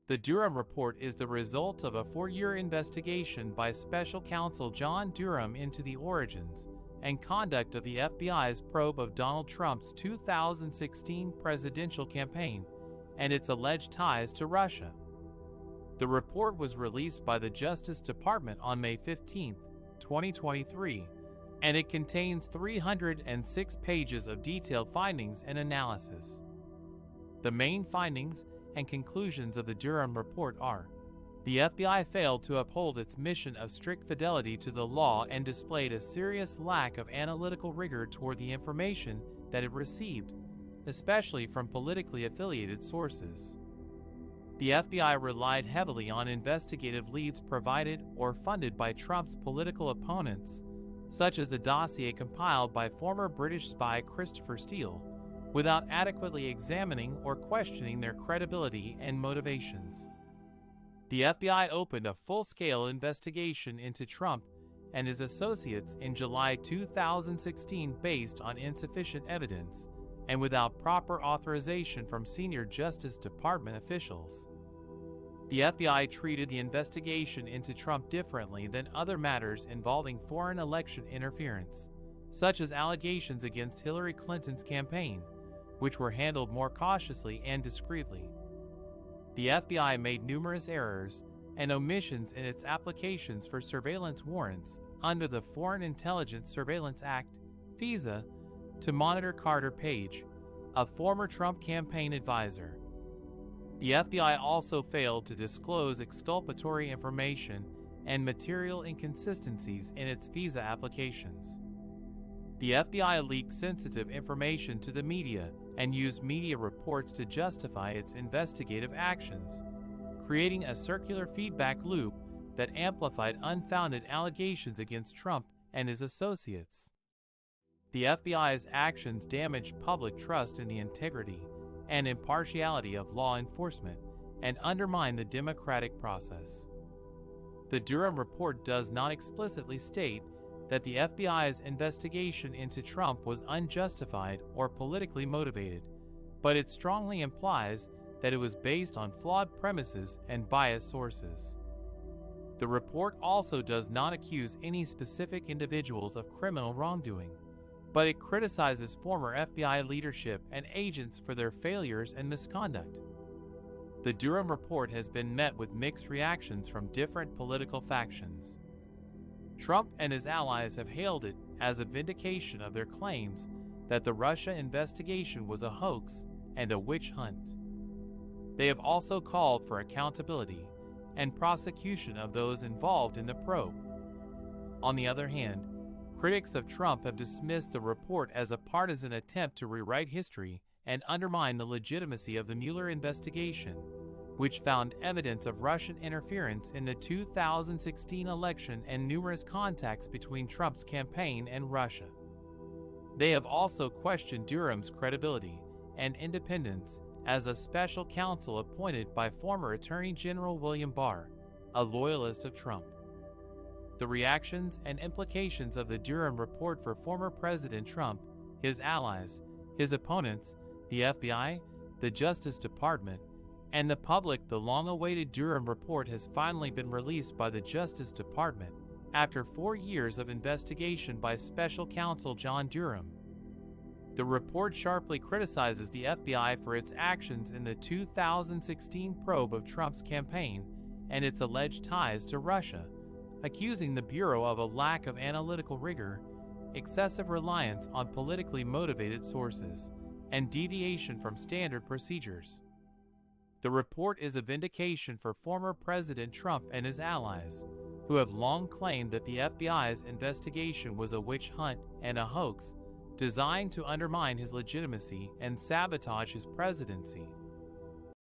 The Durham Report is the result of a 4-year investigation by Special Counsel John Durham into the origins and conduct of the FBI's probe of Donald Trump's 2016 presidential campaign and its alleged ties to Russia. The report was released by the Justice Department on May 15, 2023, and it contains 306 pages of detailed findings and analysis. The main findings and conclusions of the Durham Report are: the FBI failed to uphold its mission of strict fidelity to the law and displayed a serious lack of analytical rigor toward the information that it received, especially from politically affiliated sources. The FBI relied heavily on investigative leads provided or funded by Trump's political opponents, such as the dossier compiled by former British spy Christopher Steele, without adequately examining or questioning their credibility and motivations. The FBI opened a full-scale investigation into Trump and his associates in July 2016 based on insufficient evidence and without proper authorization from senior Justice Department officials. The FBI treated the investigation into Trump differently than other matters involving foreign election interference, such as allegations against Hillary Clinton's campaign, which were handled more cautiously and discreetly. The FBI made numerous errors and omissions in its applications for surveillance warrants under the Foreign Intelligence Surveillance Act, FISA, to monitor Carter Page, a former Trump campaign advisor. The FBI also failed to disclose exculpatory information and material inconsistencies in its FISA applications. The FBI leaked sensitive information to the media and used media reports to justify its investigative actions, creating a circular feedback loop that amplified unfounded allegations against Trump and his associates. The FBI's actions damaged public trust in the integrity and impartiality of law enforcement and undermined the democratic process. The Durham Report does not explicitly state that the FBI's investigation into Trump was unjustified or politically motivated, but it strongly implies that it was based on flawed premises and biased sources. The report also does not accuse any specific individuals of criminal wrongdoing, but it criticizes former FBI leadership and agents for their failures and misconduct. The Durham Report has been met with mixed reactions from different political factions. Trump and his allies have hailed it as a vindication of their claims that the Russia investigation was a hoax and a witch hunt. They have also called for accountability and prosecution of those involved in the probe. On the other hand, critics of Trump have dismissed the report as a partisan attempt to rewrite history and undermine the legitimacy of the Mueller investigation, which found evidence of Russian interference in the 2016 election and numerous contacts between Trump's campaign and Russia. They have also questioned Durham's credibility and independence as a special counsel appointed by former Attorney General William Barr, a loyalist of Trump. The reactions and implications of the Durham Report for former President Trump, his allies, his opponents, the FBI, the Justice Department, and the public. The long-awaited Durham Report has finally been released by the Justice Department after 4 years of investigation by Special Counsel John Durham. The report sharply criticizes the FBI for its actions in the 2016 probe of Trump's campaign and its alleged ties to Russia, accusing the Bureau of a lack of analytical rigor, excessive reliance on politically motivated sources, and deviation from standard procedures. The report is a vindication for former President Trump and his allies, who have long claimed that the FBI's investigation was a witch hunt and a hoax designed to undermine his legitimacy and sabotage his presidency.